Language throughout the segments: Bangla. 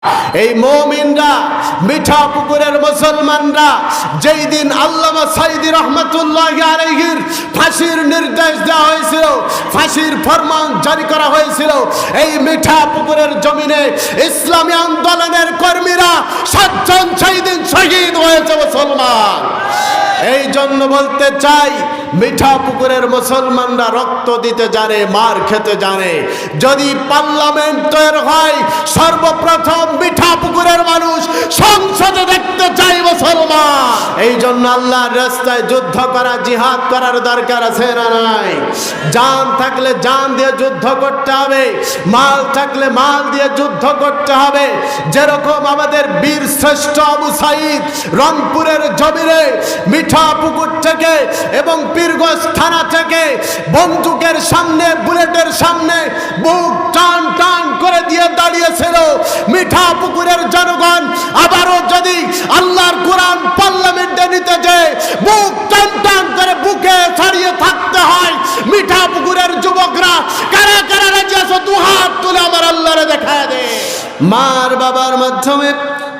এই মুমিনরা মিঠা পুকুরের মুসলমানরা যেই দিন আল্লামা সাইদি রহমাতুল্লাহি আলাইহির ফাঁসির নির্দেশ দেওয়া হয়েছিল, ফাঁসির ফরমান জারি করা হয়েছিল, এই মিঠা পুকুরের জমিনে ইসলামী আন্দোলনের কর্মীরা 7 জন সেই দিন শহীদ হয়েছে মুসলমান। এই জন্য বলতে চাই, মিঠা পুকুরের মুসলমানরা রক্ত দিতে জানে, মার খেতে জানে। যদি পার্লামেন্ট তৈরি হয়, সর্বপ্রথম মিঠা পুকুরের মানুষ সংসদে দেখতে চাই মুসলমান। এই জন্য আল্লাহর রাস্তায় যুদ্ধ করা, জিহাদ করার দরকার আছে না নাই? জান থাকলে জান দিয়ে যুদ্ধ করতে হবে, মাল থাকলে মাল দিয়ে যুদ্ধ করতে হবে। যেরকম আমাদের বীর শ্রেষ্ঠ আবু সাইদ রংপুরের জমিনে মিঠা পুকুর থেকে এবং পীরগঞ্জ থানা থেকে বন্দুকের সামনে, বুলেটের সামনে বুক টান টান করে দিয়ে দাঁড়িয়েছিল মিঠা পুকুরের জনগণ। আবারও যদি আল্লাহর কোরআন পার্লামেন্টে নিতে যায়, বুক টান টান করে বুকে ছাড়িয়ে থাকতে হয়। মিঠা পুকুরের যুবকরা কারা কারা রাজি আছো? 2 হাত তুলে আমার আল্লাহরে দেখায় দে। মার বাবার মাধ্যমে,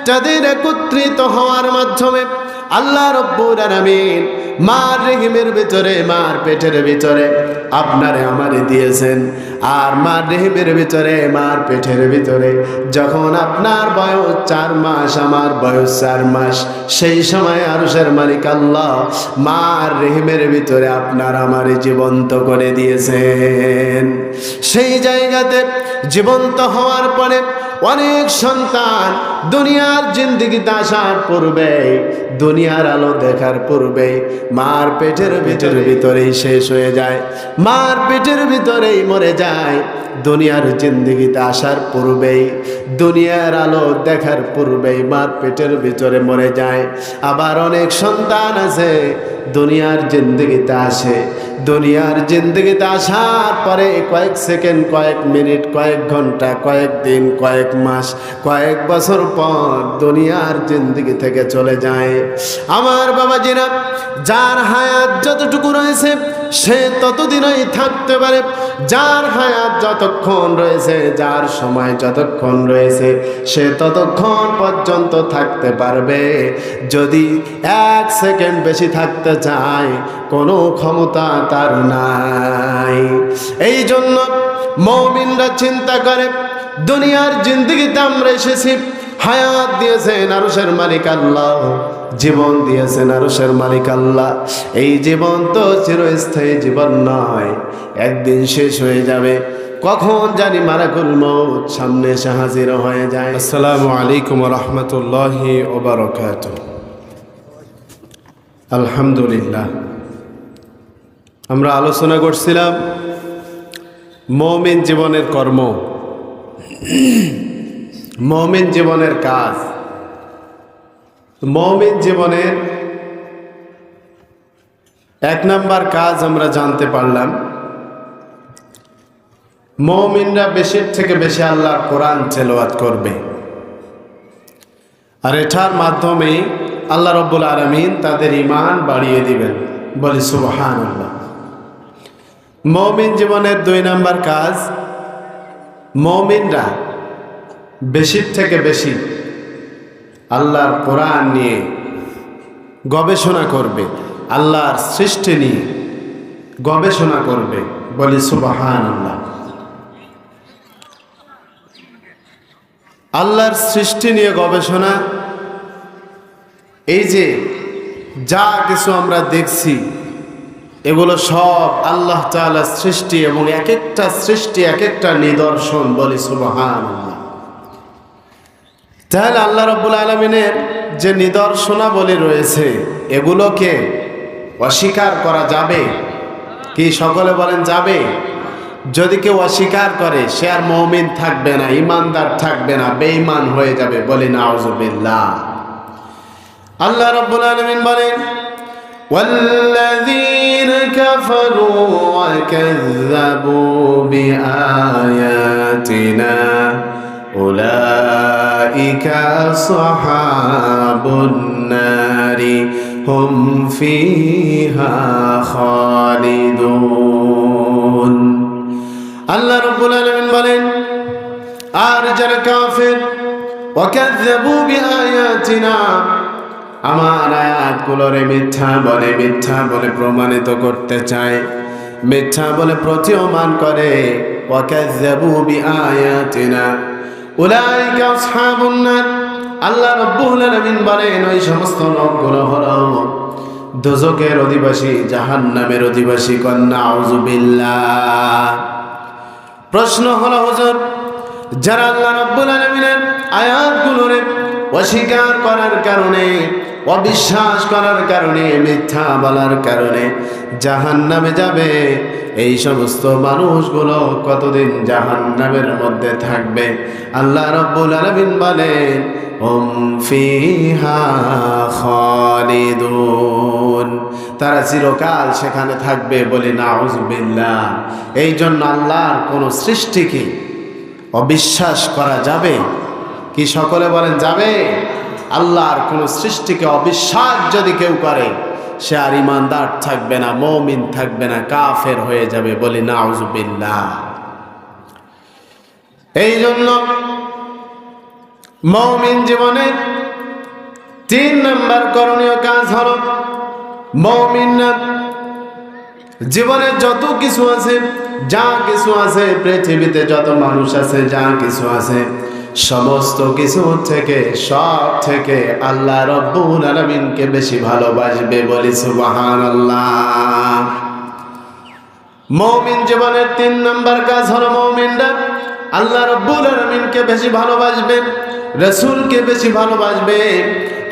তাদের একত্রিত হওয়ার মাধ্যমে আল্লাহ রব্বুল আলামিন মার রেহিমের ভিতরে, মার পেটের ভিতরে আপনারে আমারে দিয়েছেন। আর মার রেহিমের ভিতরে, মার পেটের ভিতরে যখন আপনার বয়স 4 মাস, আমার বয়স 4 মাস, সেই সময় আরশের মালিক আল্লাহ মার রেহিমের ভিতরে আপনার আমারে জীবন্ত করে দিয়েছেন। সেই জায়গাতে জীবন্ত হওয়ার পরে অনেক সন্তান দুনিয়ার জিন্দেগিতে আসার পূর্বে, দুনিয়ার আলো দেখার পূর্বে মার পেটের ভিতরেই শেষ হয়ে যায়, মার পেটের ভিতরেই মরে যায়। দুনিয়ার জিন্দেগিতে আসার পূর্বেই, দুনিয়ার আলো দেখার পূর্বেই মার পেটের ভিতরে মরে যায়। আবার অনেক সন্তান আছে দুনিয়ার জিন্দেগিতে আসে, দুনিয়ার জিন্দেগিতে আসার পরে কয়েক সেকেন্ড, কয়েক মিনিট, কয়েক ঘন্টা, কয়েক দিন, কয়েক মাস, কয়েক বছর পর দুনিয়ার জিন্দেগি থেকে চলে যায়। আমার বাবাজিরা, যার হায়াত যতটুকু রয়েছে সে ততদিনই থাকতে পারে, যার হায়াত যতক্ষণ রয়েছে, যার সময় যতক্ষণ রয়েছে সে ততক্ষণ পর্যন্ত থাকতে পারবে। যদি 1 সেকেন্ড বেশি থাকতে চায়, কোনো ক্ষমতা তার নাই। এই জন্য মুমিনরা চিন্তা করে, দুনিয়ার জিন্দেগিতে আমরা এসেছি, হায়াত দিয়েছেন আরশের মালিক আল্লাহ, জীবন দিয়েছেন আরশের মালিক আল্লাহ। এই জীবন তো চিরস্থায়ী জীবন নয়, একদিন শেষ হয়ে যাবে। কখন জানি মালাকুল মউত সামনে এসে হাজির হয়ে যায়। আসসালামু আলাইকুম ওয়া রাহমাতুল্লাহি ওয়া বারাকাতুহু। আলহামদুলিল্লাহ, আমরা আলোচনা করছিলাম মুমিন জীবনের কর্ম, মুমিন জীবনের কাজ। মুমিন জীবনের 1 নাম্বার কাজ আমরা জানতে পারলাম, মুমিনরা বেশির থেকে বেশি আল্লাহর কোরআন তেলাওয়াত করবে। আর এটার মাধ্যমে আল্লাহ রাব্বুল আলামিন তাদের ঈমান বাড়িয়ে দিবেন। বলি সুবহানাল্লাহ। মুমিন জীবনের 2 নাম্বার কাজ, মুমিনরা বেশির থেকে বেশি আল্লাহর কোরআন নিয়ে গবেষণা করবে, আল্লাহর সৃষ্টি নিয়ে গবেষণা করবে। বলি সুবহানাল্লাহ। আল্লাহর সৃষ্টি নিয়ে গবেষণা, এই যে যা কিছু আমরা দেখছি এগুলো সব আল্লাহ তাআলার সৃষ্টি, এবং এক একটা সৃষ্টি এক একটা নিদর্শন। বলি সুবহানাল্লাহ। তাহলে আল্লাহ রাব্বুল আলামিনের যে নিদর্শনাবলী রয়েছে এগুলোকে অস্বীকার করা যাবে কি? সকলে বলেন যাবে। যদি কেউ অস্বীকার করে সে আর মুমিন থাকবে না, ইমানদার থাকবে না, বেঈমান হয়ে যাবে। বলি নাউযুবিল্লাহ। আল্লাহ রাব্বুল আলামিন বলেন, ওয়াল্লাযীনা কাফারু ওয়া কাযযাবু বিআয়াতিনা উলাইকা আসহাবুন নারি হুম ফিহা খালিদুন। আল্লাহ রাব্বুল আলামিন বলেন, আর যারা কাফের ওয়াকাযযাবু বিআয়াতিনা, আমার আয়াতগুলোরে মিথ্যা বলে প্রমাণিত করতে চায়, মিথ্যা বলে প্রতীয়মান করে। ওয়াকাযযাবু বিআয়াতিনা উলাইকা আসহাবুন নার, আল্লাহ রাব্বুল আলামিন বলেন ওই সমস্ত লোকগুলো হলো দোজখের অধিবাসী, জাহান্নামের অধিবাসী। কন্যা আউযু বিল্লাহ। প্রশ্ন হলো হুজুর, যারা আল্লাহ রাব্বুল আলামিনের আয়াতগুলোরে অস্বীকার করার কারণে, অবিশ্বাস করার কারণে, মিথ্যা বলার কারণে জাহান্নামে যাবে, এই সমস্ত মানুষগুলো কতদিন জাহান্নামের মধ্যে থাকবে? আল্লাহ রাব্বুল আলামিন বলেন হুম ফিহা খালিদুন, তারা চিরকাল সেখানে থাকবে। বলি নাউযু বিল্লাহ। এই জন্য আল্লাহর কোন সৃষ্টিকে অবিশ্বাস করা যাবে কি? সকলে বলেন যাবে? আল্লাহর কোন সৃষ্টিকে অবিশ্বাস যদি কেউ করে, সে আর ইমানদার থাকবে না, মুমিন থাকবে না, কাফের হয়ে যাবে। বলি নাউযু বিল্লাহ। এই জন্য মুমিন জীবনের 3 নম্বর করণীয় কাজ হলো, মুমিন জীবনে যত কিছু আছে, যা কিছু আছে পৃথিবীতে, যত মানুষ আছে, যা কিছু আছে, সমস্ত কিছু থেকে, সব থেকে আল্লাহ রাব্বুল আলামিনকে বেশি ভালোবাসবে। বলি সুবহানাল্লাহ। মুমিন জীবনের 3 নম্বর কাজ হলো, মুমিনরা আল্লাহ রাব্বুল আলামিনকে বেশি ভালোবাসবে, রাসূলকে বেশি ভালোবাসবে।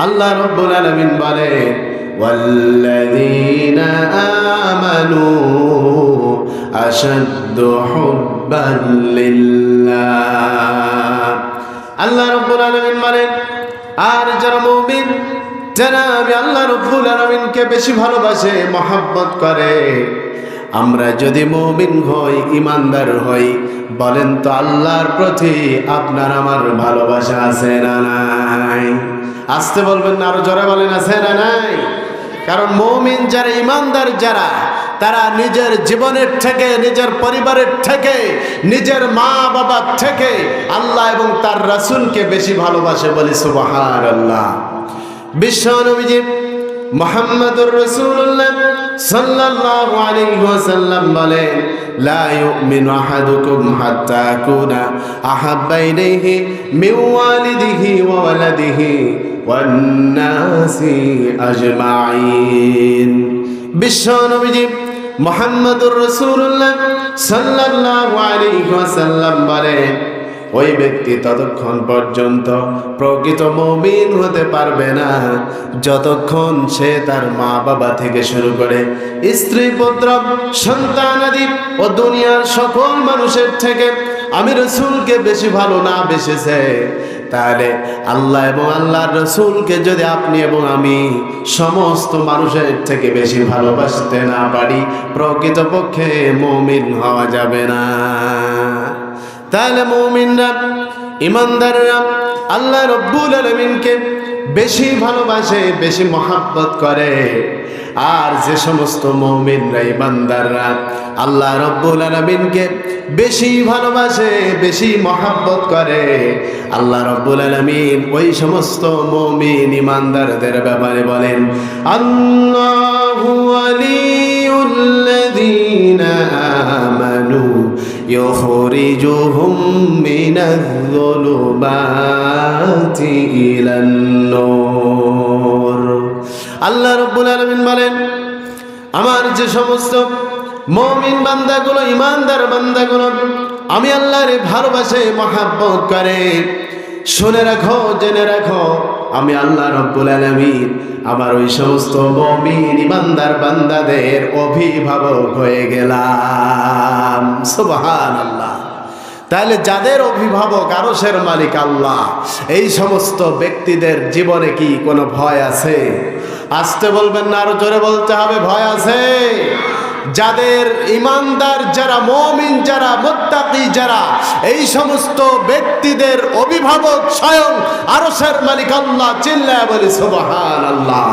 আল্লাহ রাব্বুল আলামিন বলেন ওয়াল্লাযীনা আমানু আশাদ্দু হুব্বান লিল্লাহ। আল্লাহ রাব্বুল আলামিন বলেন, আর যারা মুমিন, যারা আল্লাহ রাব্বুল আলামিনকে বেশি ভালোবাসে, মহব্বত করে, আমরা যদি মুমিন হই, ইমানদার হই, বলেন তো আল্লাহর প্রতি আপনার আমার ভালোবাসা আছে না নাই? আসতে বলবেন না, আরো জোরে বলেন আছে না নাই? কারণ মুমিন যারা, ইমানদার যারা, তারা নিজের জীবনের থেকে, নিজের পরিবারের থেকে, নিজের মা বাবার থেকে আল্লাহ এবং তার রাসূলকে বেশি ভালোবাসে। বলি সুবহানাল্লাহ। বিশ্ব নবীজি মুহাম্মদুর রাসূলুল্লাহ সাল্লাল্লাহু আলাইহি ওয়াসাল্লাম বলেন লা ইউমিনু আহাদুকুম হাত্তা আকুনা আহাব্বা ইলাইহি মিন ওয়ালিদিহি ওয়া ওয়ালাদিহি ওয়ান নাসি আজমাইন। বিশ্ব নবীজি মুহাম্মদুর রাসূলুল্লাহ সাল্লাল্লাহু আলাইহি ওয়াসাল্লাম বলেন ওই ব্যক্তি ততক্ষণ পর্যন্ত প্রকৃত মুমিন হতে পারবে না যতক্ষণ সে তার মা বাবা থেকে শুরু করে স্ত্রী পুত্র সন্তানাদি ও দুনিয়ার সকল মানুষের থেকে আমি রাসূলকে বেশি ভালো না বেসেছে। তাহলে আল্লাহ এবং আল্লাহর রাসূলকে যদি আপনি এবং আমি সমস্ত মানুষের থেকে বেশি ভালোবাসতে না পারি, প্রকৃতপক্ষে মুমিন হওয়া যাবে না। তাহলে মুমিনরা, ইমানদাররা আল্লাহ রাব্বুল আলামিনকে বেশি ভালোবাসে, বেশি মহব্বত করে। আর যে সমস্ত মুমিনরা, ইমানদাররা আল্লাহ রাব্বুল আলামিনকে বেশি ভালোবাসে, বেশি মহব্বত করে, আল্লাহ রাব্বুল আলামিন ওই সমস্ত মুমিন ইমানদারদের ব্যাপারে বলেন আল্লাহু ওয়ালিয়ুল্লাযীনা আমানু ইখরিজুহুম মিনায-যুলুমাতি ইলান-নূর। আল্লাহ রাব্বুল আলামিন বলেন আমার যে সমস্ত মুমিন বান্দাগুলো, ইমানদার বান্দাগুলো আমি আল্লাহর ভালোবাসে, মহব্বত করে, শুনে রাখো, জেনে রাখো, আমি আল্লাহ রাব্বুল আলামিন আমার ওই সমস্ত মুমিন ইমানদার বান্দাদের অভিভাবক হয়ে গেলাম। সুবহানাল্লাহ। তাহলে যাদের অভিভাবক আরশের মালিক আল্লাহ, এই সমস্ত ব্যক্তিদের জীবনে কি কোনো ভয় আছে? আসতে বলবেন না, আরো জোরে বলতে হবে, ভয় আছে? যাদের ইমানদার যারা, মুমিন যারা, মুত্তাকি যারা, এই সমস্ত ব্যক্তিদের অভিভাবক স্বয়ং আরশের মালিক আল্লাহ। চিল্লায় বলি সুবহানাল্লাহ।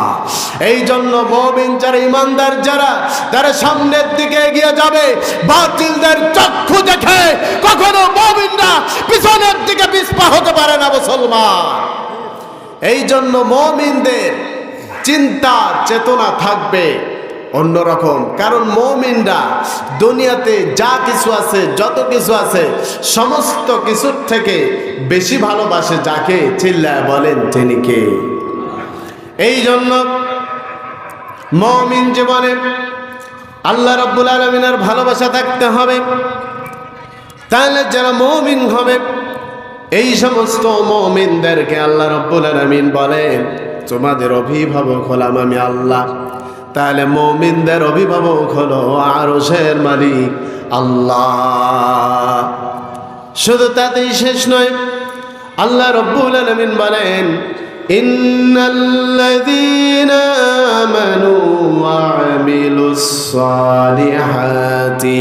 এই জন্য মুমিন যারা, ইমানদার যারা, তারা সামনের দিকে এগিয়ে যাবে। বাতিলদের চক্ষু দেখে কখনো মুমিনরা পিছনের দিকে পিছপা হতে পারে না মুসলমান। এই জন্য মুমিনদের চিন্তা চেতনা থাকবে অন্যরকম। কারণ মুমিনরা দুনিয়াতে যা কিছু আছে, যত কিছু আছে, সমস্ত কিছুর থেকে বেশি ভালোবাসে যাকে। চিল্লায় বলেন তিনি কে? এই জন্য মুমিন জীবনে আল্লাহ রাব্বুল আলামিনের ভালোবাসা থাকতে হবে। তাহলে যারা মুমিন হবে, এই সমস্ত মুমিনদেরকে আল্লাহ রাব্বুল আলামিন বলেন তোমাদের অভিভাবক হলাম আমি আল্লাহ। তাহলে মুমিনদের অভিভাবক হলো আরশের মালিক আল্লাহ। শুধু তাতেই শেষ নয়, আল্লাহ রাব্বুল আলামিন বলেন ইন্নাল্লাযীনা আমানু ওয়া আমিলুস সালিহাতি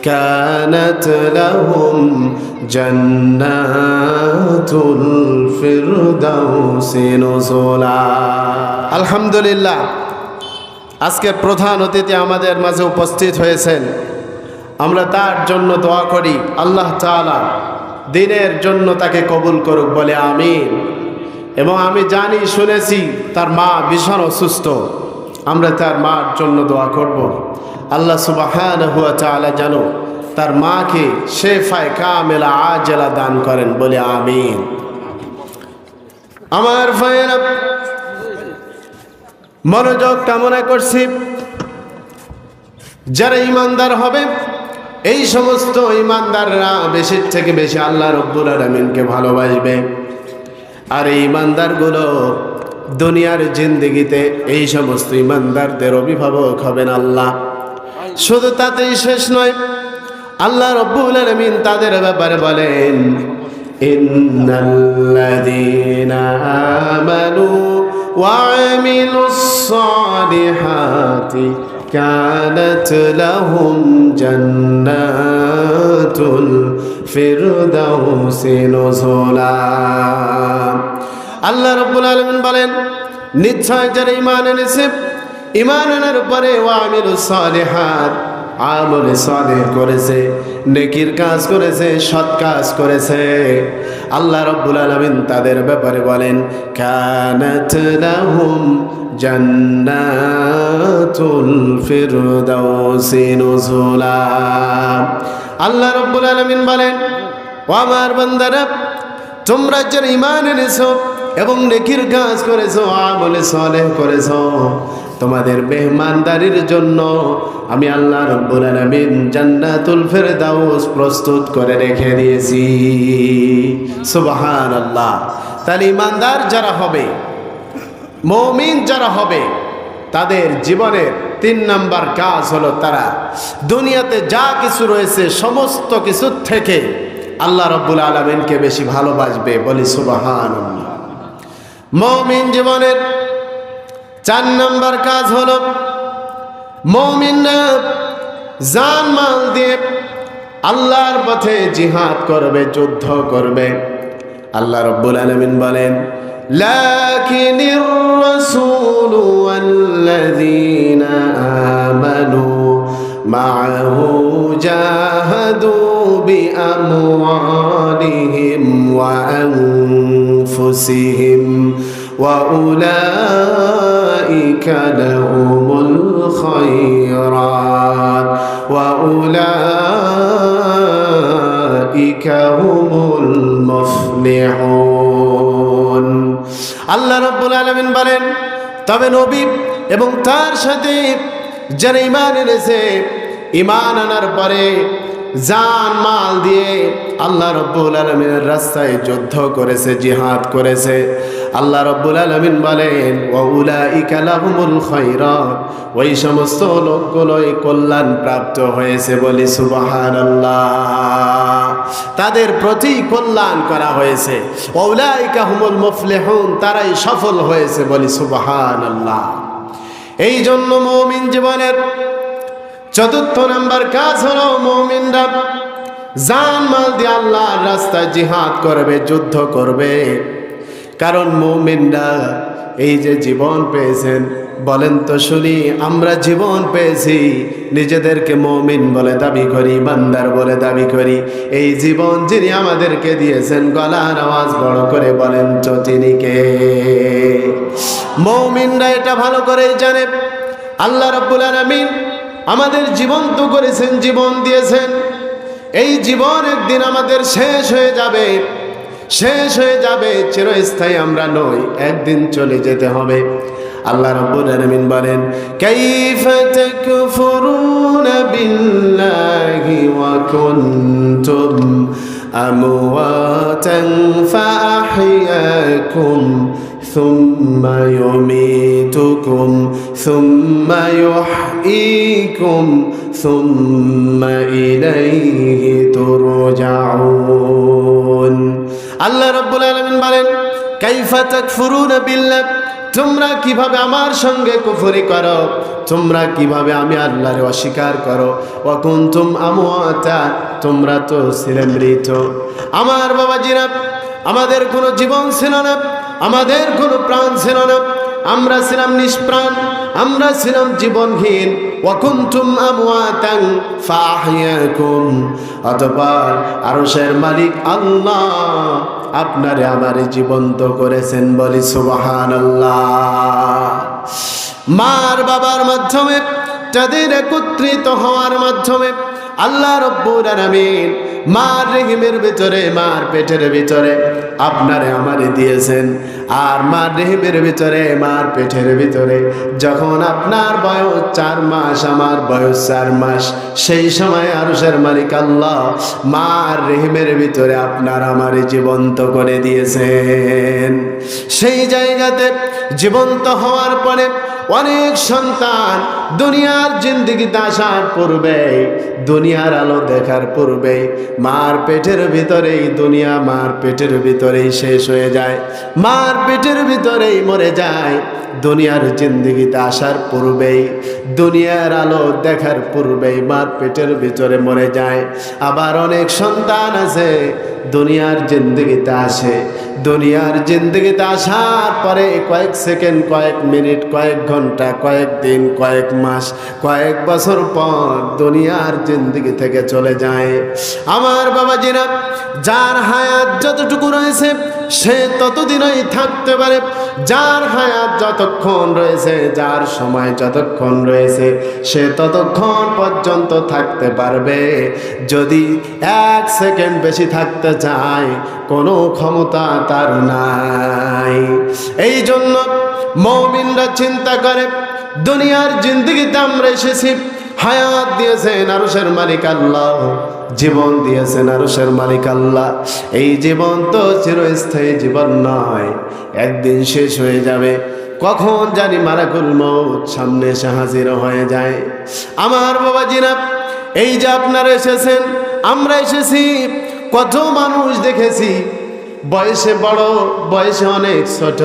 কানাত লাহুম জান্নাতুল ফিরদাউসি নুজুলা। আলহামদুলিল্লাহ, আজকের প্রধান অতিথি আমাদের মাঝে উপস্থিত হয়েছেন। আমরা তার জন্য দোয়া করি আল্লাহ তাআলা দ্বীনের জন্য তাকে কবুল করুক বলে আমিন। এবং আমি জানি, শুনেছি তার মা ভীষণ অসুস্থ। আমরা তার মার জন্য দোয়া করব। আল্লাহ সুবহানাহু ওয়া তাআলা যেন তার মাকে শেফায়ে কামেলা আজেলা দান করেন বলে আমিন। আমার ভাইয়েরা, মনোযোগ কামনা করছি, যারা ইমানদার হবে, এই সমস্ত ইমানদাররা বেশির থেকে বেশি আল্লাহ রাব্বুল আলামিনকে ভালোবাসবে। আর এই ইমানদারগুলো দুনিয়ার জিন্দেগিতে এই সমস্ত ইমানদারদের অভিভাবক হবেন আল্লাহ। শুধু তাতেই শেষ নয়, আল্লাহ রাব্বুল আলামিন তাদের ব্যাপারে বলেন ইন্নাল্লাযীনা আমানু ওয়া আমিলুস সালিহাতি কানাত লাহুম জান্নাতুল ফিরদাউসি নুজুলা। আল্লাহ রাব্বুল আলামিন বলেন নিশ্চয় যারা ঈমান এনেছে, ঈমান আনার পরে ওয়া আমিলুস সালিহাত, আমলে সালেহ করেছে, নেকির কাজ করেছে, সৎ কাজ করেছে, আল্লাহ রাব্বুল আলামিন তাদের ব্যাপারে বলেন কানাত লাহুম জান্নাতুল ফিরদাউসি নুজুলা। আল্লাহ রাব্বুল আলামিন বলেন ও আমার বান্দারা, তোমরা যারা ঈমান এনেছো এবং নেকির কাজ করেছো, আমলে সালেহ করেছো, তোমাদের মেহমানদারির জন্য আমি আল্লাহ রাব্বুল আলামিন জান্নাতুল ফিরদাউস প্রস্তুত করে রেখে দিয়েছি। সুবহানাল্লাহ। তাহলে ঈমানদার যারা হবে, মুমিন যারা হবে, তাদের জীবনের 3 নাম্বার কাজ হলো তারা দুনিয়াতে যা কিছু রয়েছে সমস্ত কিছুর থেকে আল্লাহ রাব্বুল আলামিনকে বেশি ভালোবাসবে। বলি সুবহানাল্লাহ। মুমিন জীবনের 4 নাম্বার কাজ হলো মুমিনরা জান মাল দিয়ে আল্লাহর পথে জিহাদ করবে, যুদ্ধ করবে। আল্লাহ রাব্বুল আলামিন বলেন লাকিনির রাসূলু ওয়াল্লাযীনা আমানু মা'আহু জাহাদু বিআমওয়ালিহিম ওয়া আনফুসিহিম ওয়া উলাইকা লাহুমুল খায়রাত ওয়া উলাইকা হুমুল মুফলিহুন। আল্লাহ রাব্বুল আলামিন বলেন তবে নবী এবং তার সাথে যারা ঈমান এনেছে, ঈমান আনার পরে জান মাল দিয়ে আল্লাহ রাব্বুল আলামিনের রাস্তায় যুদ্ধ করেছে, জিহাদ করেছে, আল্লাহ রাব্বুল আলামিন বলেন ওয়া উলাইকা লাহুমুল খায়রাত, ওই সমস্ত লোকগুলোই কল্যাণ প্রাপ্ত হয়েছে। বলি সুবহানাল্লাহ। তাদের প্রতি কল্যাণ করা হয়েছে। ওয়া উলাইকা হুমুল মুফলিহুন, তারাই সফল হয়েছে। বলি সুবহানাল্লাহ। এই জন্য মুমিন জীবনের চতুর্থ নাম্বার কাজ হলো মুমিনরা জান মাল দিয়ে আল্লাহর রাস্তায় জিহাদ করবে, যুদ্ধ করবে। কারণ মুমিনরা এই যে জীবন পেয়েছেন, বলেন তো শুনি, আমরা জীবন পেয়েছি, নিজেদেরকে মুমিন বলে দাবি করি, ইমানদার বলে দাবি করি। এই জীবন যিনি আমাদেরকে দিয়েছেন, গলার আওয়াজ বড় করে বলেন তো তিনি কে? মুমিনরা এটা ভালো করেই জানে আল্লাহ রাব্বুল আলামিন আমাদের জীবন তো করেছেন, জীবন দিয়েছেন। এই জীবন একদিন আমাদের শেষ হয়ে যাবে, শেষ হয়ে যাবে, চিরস্থায়ী আমরা নই, একদিন চলে যেতে হবে। আল্লাহ রাব্বুল আলামিন বলেন, কাইফা তাকফুরুনা বিল্লাহি ওয়া কুনতুম আমওয়াতান ফাআহইয়াকুম সুম্মা ইউমীতুকুম সুম্মা ইউহয়ীকুম সুম্মা ইলাইহি তুরজাউন। আল্লাহ রাব্বুল আলামিন বলেন, কাইফা তাকফুরুনা বিল্লাহ, তোমরা কিভাবে আমার সঙ্গে কুফরি করো, তোমরা কিভাবে আমি আল্লাহরে অস্বীকার করো। ওয়া কুনতুম আমওয়াতা, তোমরা তো ছিলে মৃত। আমার বাবাজিরা, আমাদের কোনো জীবন ছিল না, আমাদের কোনো প্রাণ ছিল না, আমরা ছিলাম নিষ্প্রাণ, আমরা ছিলাম জীবনহীন। ওয়া কুনতুম আমওয়াতান ফাআহইয়াকুম, অতঃপর আরশের মালিক আল্লাহ আপনারে আমারে জীবন্ত করেছেন, বলি সুবহানাল্লাহ। মার বাবার মাধ্যমে, তাদের একত্রিত হওয়ার মাধ্যমে আল্লাহ রাব্বুল আলামিন মার রেহিমের ভিতরে, মার পেটের ভিতরে আপনারে আমারে দিয়েছেন। আর মার রেহিমের ভিতরে, মার পেটের ভিতরে যখন আপনার বয়স 4 মাস, আমার বয়স 4 মাস, সেই সময় আরশের মালিক আল্লাহ মার রেহিমের ভিতরে আপনার আমারে জীবন্ত করে দিয়েছেন। সেই জায়গাতে জীবন্ত হওয়ার পরে অনেক সন্তান দুনিয়ার জিন্দেগিতে আসার পূর্বে, দুনিয়ার আলো দেখার পূর্বে মার পেটের ভিতরেই দুনিয়া, মার পেটের ভিতরেই শেষ হয়ে যায়, মার পেটের ভিতরেই মরে যায়। দুনিয়ার জিন্দেগিতে আসার পূর্বেই, দুনিয়ার আলো দেখার পূর্বেই মার পেটের ভিতরে মরে যায়। আবার অনেক সন্তান আছে দুনিয়ার জিন্দেগিতে আসে, দুনিয়ার জিন্দেগিতে আসার পরে কয়েক সেকেন্ড, কয়েক মিনিট, কয়েক ঘন্টা, কয়েক দিন, কয়েক মাস, কয়েক বছর পর দুনিয়ার জিন্দেগি থেকে চলে যায়। আমার বাবাজিরা, যার হায়াত যতটুকু রয়েছে সে ততদিনই থাকতে পারে, যার হায়াত যতক্ষণ রয়েছে, যার সময় যতক্ষণ রয়েছে সে ততক্ষণ পর্যন্ত থাকতে পারবে। যদি 1 সেকেন্ড বেশি থাকতে চায়, কোনো ক্ষমতা তার নাই। এই জন্য মুমিনরা চিন্তা করে, দুনিয়ার জিন্দেগিতে আমরা এসেছি, হায়াত দিয়েছেন আরশের মালিক আল্লাহ, জীবন দিয়েছেন আরশের মালিক আল্লাহ। এই জীবন তো চিরস্থায়ী জীবন নয়, একদিন শেষ হয়ে যাবে। কখন জানি মালাকুল মউত সামনে এসে হাজির হয়ে যায়। আমার বাবাজিরা, এই যে আপনারা এসেছেন, আমরা এসেছি, কত মানুষ দেখেছি, বয়সে বড়, বয়সে অনেক ছোট,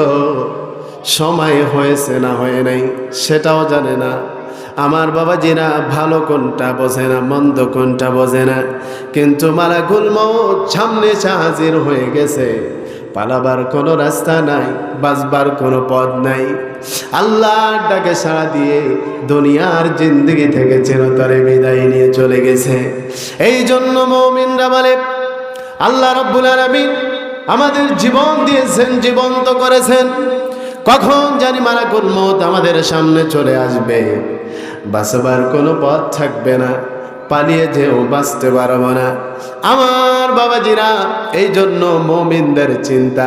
সময় হয়েছে না হয় নাই সেটাও জানে না। আমার বাবাজিরা, ভালো কোনটা বোঝে না, মন্দ কোনটা বোঝে না, কিন্তু মালাকুল মউত সামনে এসে হাজির হয়ে গেছে। পালাবার কোনো রাস্তা নাই, বাঁচবার কোনো পথ নাই। আল্লাহর ডাকে সাড়া দিয়ে দুনিয়ার জিন্দেগি থেকে চিরতরে বিদায় নিয়ে চলে গেছে। এই জন্য মুমিনরা বলে, আল্লাহ রাব্বুল আলামিন আমাদের জীবন দিয়েছেন, জীবন্ত করেছেন, কখন জানি মালাকুল মউত আমাদের সামনে চলে আসবে, বাঁচবার কোনো পথ থাকবে না, পালিয়ে যেও বাঁচতে পারবো না। আমার বাবাজিরা, এই জন্য মুমিনদের চিন্তা,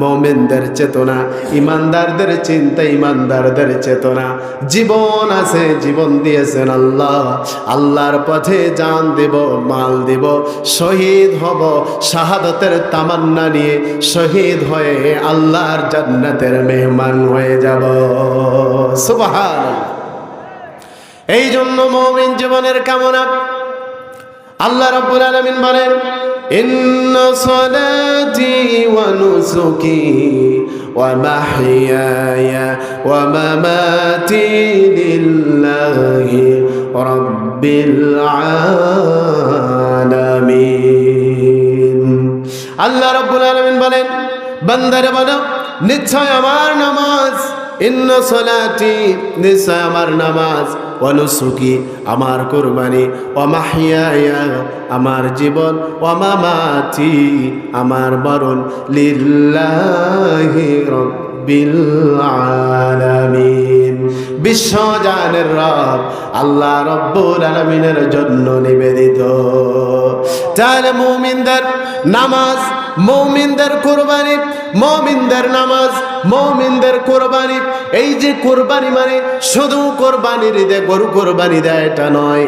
মুমিনদের চেতনা, ইমানদারদের চিন্তা, ইমানদারদের চেতনা। জীবন আছে, জীবন দিয়েছেন আল্লাহ, আল্লাহর পথে জান দেব, মাল দেব, শহীদ হব, শাহাদাতের তামান্না নিয়ে শহীদ হয়ে আল্লাহর জান্নাতের মেহমান হয়ে যাব। সুবহানাল্লাহ। এই জন্য মুমিন জীবনের কামনা, আল্লাহ রাব্বুল আলামিন বলেন, ইন্না সালাতি ওয়া নুসুকি ওয়া মাহইয়ায়া ওয়া মামাতি লিল্লাহি রাব্বিল আলামিন। আল্লাহ রাব্বুল আলামিন বলেন, বান্দারে বলো নিশ্চয় আমার নামাজ, ইন্না সলাতি নিশ্চয় আমার নামাজ, ওয়া নুসুকি আমার কুরবানি, ওয়া মাহইয়ায়া আমার জীবন, ওয়া মামাতি আমার মরণ, লিল্লাহি রাব্বিল আলামিন বিশ্বজানের রব আল্লাহ রাব্বুল আলামিনের জন্য নিবেদিত। তাহলে মুমিনদের নামাজ, মুমিনদের কুরবানি, মুমিনদের নামাজ, মুমিনদের কুরবানি। এই যে কুরবানি মানে শুধু কুরবানির ঈদে গরু কুরবানি দেয় এটা নয়,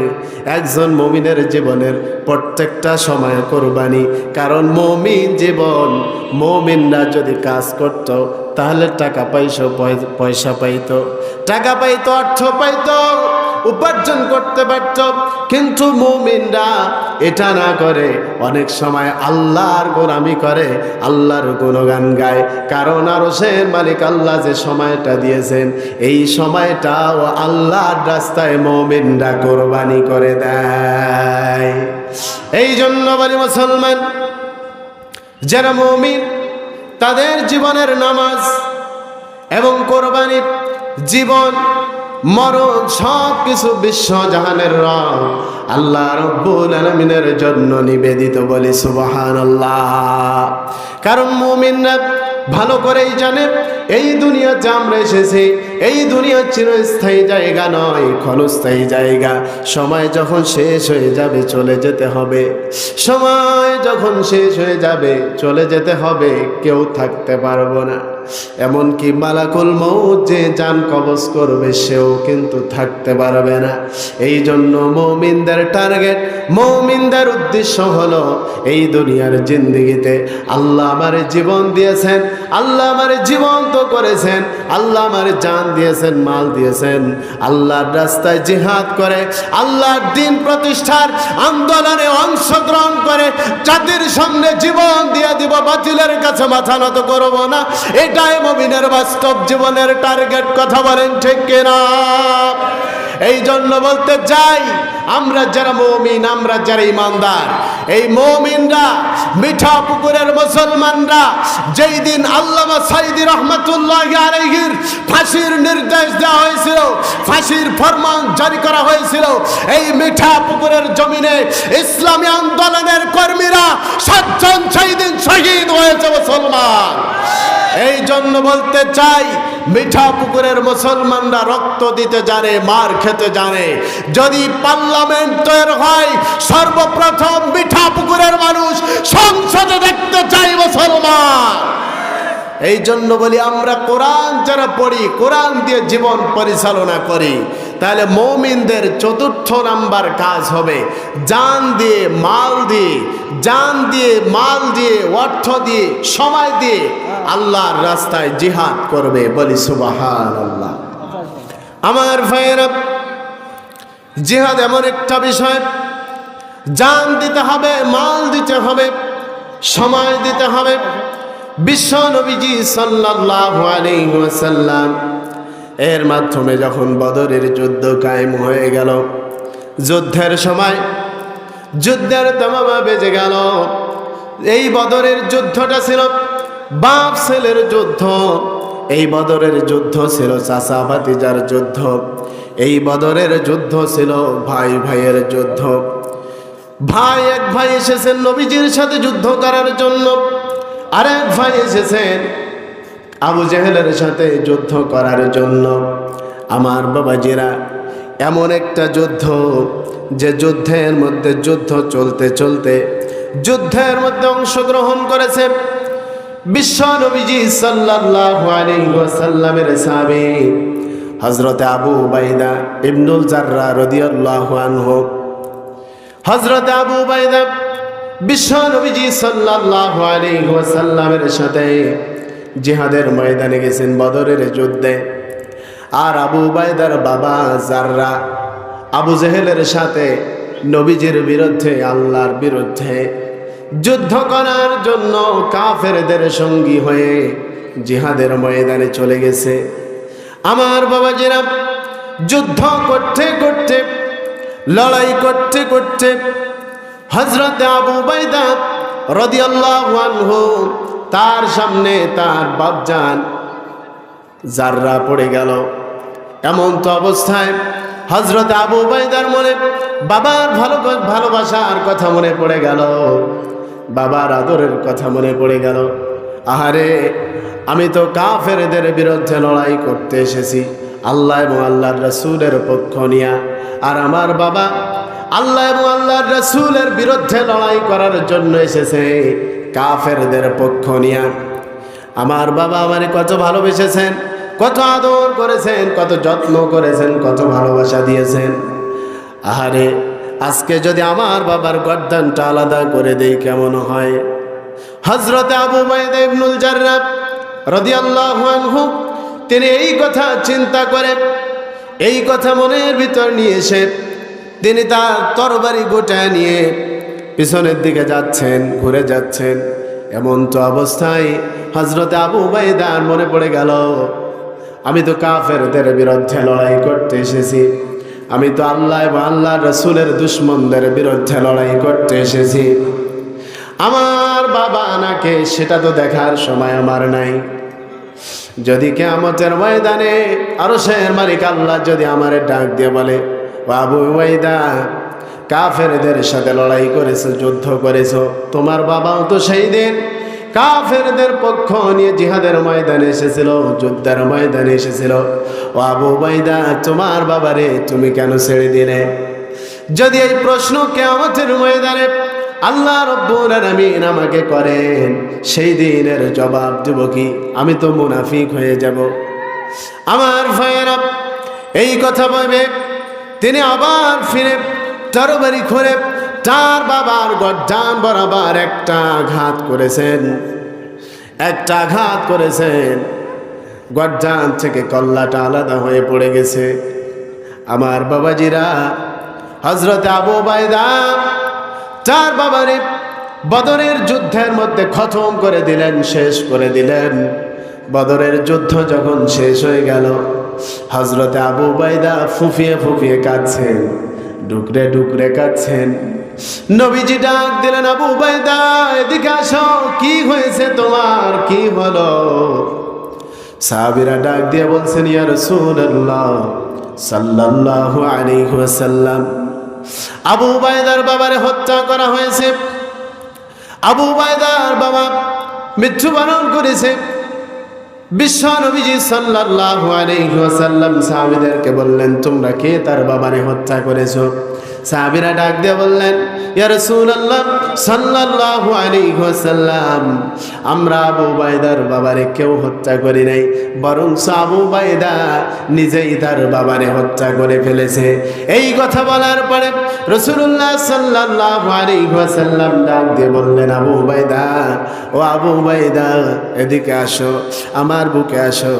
একজন মুমিনের জীবনের প্রত্যেকটা সময় কুরবানি। কারণ মুমিন জীবন, মুমিনরা যদি কাজ করত তাহলে টাকা পয়সা পাইতো, টাকা পাইতো, অর্থ পাইতো, উপার্জন করতে পারত। কিন্তু মুমিনরা এটা না করে, অনেক সময় আল্লাহর গোলামি করে, আল্লাহর গুণগান গায়। কারণ আরশের মালিক আল্লাহ যে সময়টা দিয়েছেন, এই সময়টাও আল্লাহর রাস্তায় মুমিনরা কোরবানি করে দেয়। এই জন্য বলি মুসলমান যারা মুমিন তাদের জীবনের নামাজ এবং কোরবানি, জীবন মরণ সব কিছু বিশ্বজাহানের রব আল্লাহ রাব্বুল আলামিনের জন্য নিবেদিত, বলি সুবহানাল্লাহ। কারণ মুমিনরা ভালো করেই জানে এই দুনিয়াতে আমরা এসেছি, এই দুনিয়া চিরস্থায়ী জায়গা নয়, ক্ষণস্থায়ী জায়গা। সময় যখন শেষ হয়ে যাবে চলে যেতে হবে, সময় যখন শেষ হয়ে যাবে চলে যেতে হবে, কেউ থাকতে পারবো না। এমনকি মালাকুল মউত যে জান কবজ করবে সেও কিন্তু থাকতে পারবে না। এই জন্য মুমিনদের টার্গেট, মুমিনদের উদ্দেশ্য হলো এই দুনিয়ার জিন্দেগিতে আল্লাহ আমার জীবন দিয়েছেন, আল্লাহ আমার জীবন্ত করেছেন, আল্লাহ আমার জান দিয়েছেন, মাল দিয়েছেন, আল্লাহর রাস্তায় জিহাদ করে, আল্লাহর দ্বীন প্রতিষ্ঠার আন্দোলনে অংশগ্রহণ করে জাতির সামনে জীবন দিয়ে দিব, বাতিলের কাছে মাথা নত করব না। এটাই মুমিনের বাস্তব জীবনের টার্গেট। কথা বলেন ঠিক কিনা? এই জন্য বলতে চাই, আমরা যারা মুমিন, আমরা যারা ইমানদার, এই মুমিনরা, মিঠা পুকুরের মুসলমানরা, যেই দিন আল্লামা সাইদি রহমাতুল্লাহি আলাইহির ফাঁসির নির্দেশ দেওয়া হয়েছিল, ফাঁসির ফরমান জারি করা হয়েছিল, এই মিঠা পুকুরের জমিনে ইসলামী আন্দোলনের কর্মীরা 7 জন সেই দিন শহীদ হয়েছে মুসলমান। এই জন্য বলতে চাই, মিঠা পুকুরের মুসলমানরা রক্ত দিতে জানে, মার খেতে জানে। যদি পার্লামেন্ট তৈরি হয়, সর্বপ্রথম মিঠা পুকুরের মানুষ সংসদে দেখতে চাই মুসলমান। এই জন্য বলি, আমরা কোরআন যারা পড়ি, কোরআন দিয়ে জীবন পরিচালনা করি, তাহলে মুমিনদের 4র্থ নাম্বার কাজ হবে জান দিয়ে, মাল দিয়ে, জান দিয়ে, মাল দিয়ে, অর্থ দিয়ে, সময় দিয়ে আল্লাহর রাস্তায় জিহাদ করবে, বলি সুবহানাল্লাহ। আমার ভাইয়েরা, জিহাদ এমন একটা বিষয়, জান দিতে হবে, মাল দিতে হবে, সময় দিতে হবে। বিশ্ব নবীজি সাল্লাল্লাহু আলাইহি ওয়াসাল্লাম এর মাধ্যমে যখন বদরের যুদ্ধ কায়েম হয়ে গেল, যুদ্ধের সময় যুদ্ধের তামামা বেজে গেল। এই বদরের যুদ্ধটা ছিল বাপ ছেলের যুদ্ধ, এই বদরের যুদ্ধ ছিল চাচা ভাতিজার যুদ্ধ, এই বদরের যুদ্ধ ছিল ভাই ভাইয়ের যুদ্ধ। ভাই, এক ভাই এসেছেন নবীজির সাথে যুদ্ধ করার জন্য, আরেক ভাই এসেছেন আবু জেহেলের সাথে যুদ্ধ করার জন্য। আমার বাবাজিরা, এমন একটা যুদ্ধ যে যুদ্ধের মধ্যে, যুদ্ধ চলতে চলতে যুদ্ধের মধ্যে অংশগ্রহণ করেছে বিশ্ব নবীজি সাল্লাল্লাহু আলাইহি ওয়াসাল্লামের সাহাবী হযরত আবু উবাইদা ইবনুল জাররাহ রাদিয়াল্লাহু আনহু। হযরত আবু উবাইদা বিশ্ব নবীজি সাল্লাল্লাহু আলাইহি ওয়াসাল্লামের সাথে জিহাদের ময়দানে গেছেন বদরের যুদ্ধে। আর আবু উবাইদার বাবা জাররাহ আবু জেহেলের সাথে নবীজির বিরুদ্ধে, আল্লাহর বিরুদ্ধে যুদ্ধ করার জন্য কাফেরদের সঙ্গী হয়ে জিহাদের ময়দানে চলে গেছে। আমার বাবাজিরা, যুদ্ধ করতে করতে লড়াই করতে করতে হযরত আবু উবাইদা রাদিয়াল্লাহু আনহু তার সামনে তার বাপজান জাররা পড়ে গেল। এমন তো অবস্থায় হযরত আবু উবাইদার মনে বাবার ভালোবাসার কথা মনে পড়ে গেল, বাবার আদরের কথা মনে পড়ে গেল। আহারে, আমি তো কাফেরদের বিরুদ্ধে লড়াই করতে এসেছি আল্লাহ এবং আল্লাহর রাসূলের পক্ষ নিয়ে, আর আমার বাবা আল্লাহ এবং আল্লাহর রাসূলের বিরুদ্ধে লড়াই করার জন্য এসেছে কাফেরদের পক্ষ নিয়ে। আমার বাবা আমারে কত ভালোবেসেছেন, কত আদর করেছেন, কত যত্ন করেছেন, কত ভালোবাসা দিয়েছেন। আহারে, আজকে যদি আমার বাবার গর্দানটা আলাদা করে দেই কেমন হয়? হযরত আবু উবাইদা ইবনুল জাররাহ রাদিয়াল্লাহু আনহু তিনি এই কথা চিন্তা করে, এই কথা মনের ভিতর নিয়ে এসে তিনি তার তরবারি গোটায় নিয়ে পিছনের দিকে যাচ্ছেন, ঘুরে যাচ্ছেন। এমন তো অবস্থায় হযরত আবু উবাইদার মনে পড়ে গেল, আমি তো কাফেরদের বিরুদ্ধে লড়াই করতে এসেছি, আমি তো আল্লাহ এবং আল্লাহর রাসূলের দুশমনদের বিরুদ্ধে লড়াই করতে এসেছি। আমার বাবা নাকে সেটা তো দেখার সময় আমার নাই। যদি কিয়ামতের ময়দানে আরশের মালিক আল্লাহ যদি আমারে ডাক দিয়ে বলে, আবু উবাইদা কাফেরদের সাথে লড়াই করেছো, যুদ্ধ করেছো, তোমার বাবাও তো সেই দিন কাফেরদের পক্ষ নিয়ে জিহাদের ময়দানে এসেছিল, যুদ্ধের ময়দানে এসেছিল, ও আবু উবাইদা তোমার বাবারে তুমি কেন ছেড়ে দিলে? যদি এই প্রশ্ন কিয়ামতের ময়দানে আল্লাহ রব্বুল আলামিন আমাকে করেন, সেই দিনের জবাব দেব কি? আমি তো মুনাফিক হয়ে যাব। আমার ভাইয়েরা, এই কথা ভেবে তিনি আবার ফিরে তরবারি করে তার বাবার গর্দান বরাবর একটা আঘাত করেছেন, একটা আঘাত করেছেন। গর্দান থেকে কল্লাটা আলাদা হয়ে পড়ে গেছে। আমার বাবাজিরা, হযরত আবু উবাইদা তার বাবারে বদরের যুদ্ধের মধ্যে খতম করে দিলেন, শেষ করে দিলেন। বদরের যুদ্ধ যখন শেষ হয়ে গেল, হযরত আবু উবাইদা ফুফিয়ে ফুফিয়ে কাঁদছেন, ডুকরে ডুকরে কাঁদছেন। নবীজি ডাক দিলেন, আবু উবাইদা এদিকে আসো, কি হয়েছে তোমার, কি হলো? সাহাবীরা ডাক দিয়ে বলছেন, ইয়া রাসূলুল্লাহ সাল্লাল্লাহু আলাইহি ওয়াসাল্লাম, আবু উবাইদার বাবারে হত্যা করা হয়েছে। আবু উবাইদার বাবা মৃত্যুবরণ করেছে। বিশ্ব নবীজি সাল্লাল্লাহু আলাইহি ওয়াসাল্লাম সাহাবীদেরকে বললেন, তোমরা কে তার বাবারে হত্যা করেছো? সাহাবীরা ডাক দিয়ে বললেন, ইয়া রাসূলুল্লাহ সাল্লাল্লাহু আলাইহি ওয়াসাল্লাম, আমরা আবু উবাইদার বাবারে কেউ হত্যা করি নাই, বরং আবু উবাইদা নিজেই তার বাবারে হত্যা করে ফেলেছে। এই কথা বলার পরে রাসূলুল্লাহ সাল্লাল্লাহু আলাইহি ওয়াসাল্লাম ডাক দিয়ে বললেন, আবু উবাইদা, ও আবু উবাইদা এদিকে আসো, আমার বুকে আসো।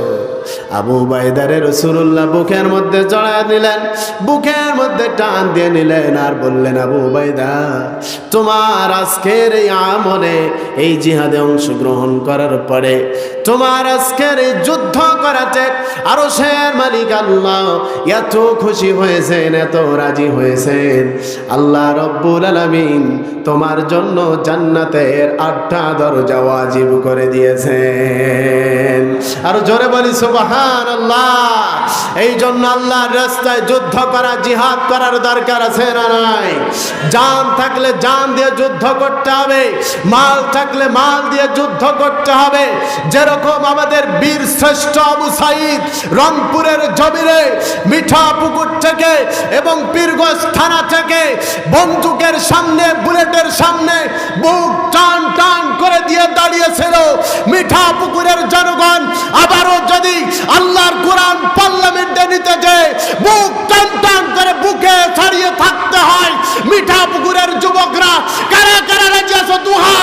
আবু উবাইদারে রাসূলুল্লাহ বুকের মধ্যে জড়ায় নিলেন, বুকের মধ্যে টান দিয়ে নিলেন, আর বললেন, আবু উবাইদা তোমার আজকের এই আমলে, এই জিহাদে অংশগ্রহণ করার পরে, তোমার আজকের এই যুদ্ধ করাতে আরশের মালিক আল্লাহ এত খুশি হয়েছেন, এত রাজি হয়েছেন, আল্লাহ রব্বুল আলামিন তোমার জন্য জান্নাতের 8টা দরজা ওয়াজিব করে দিয়েছেন। আর জোরে বলি সুবহানাল্লাহ। এই জন্য আল্লাহর রাস্তায় যুদ্ধ করা, জিহাদ করার দরকার আছে না নাই? জান থাকলে জান দিয়ে যুদ্ধ করতে হবে, মাল থাকলে মাল দিয়ে যুদ্ধ করতে হবে। যেরকম আমাদের বীর শ্রেষ্ঠ আবু সাঈদ রংপুরের জমিরে মিঠাপুকুর থেকে এবং পীরগঞ্জ থানা থেকে বন্দুকের সামনে, বুলেটের সামনে বুক টান টান করে দিয়ে দাঁড়িয়েছিল। মিঠাপুকুরের জনগণ আবারও যদি আল্লাহর কোরআন পার্লামেন্টে নিতে যায়, বুক টান টান করে বুকে ছাড়িয়ে থাকতে হয়। মিঠাপুকুরের যুবকরা কারা কারা রাজি আছো? দুহাত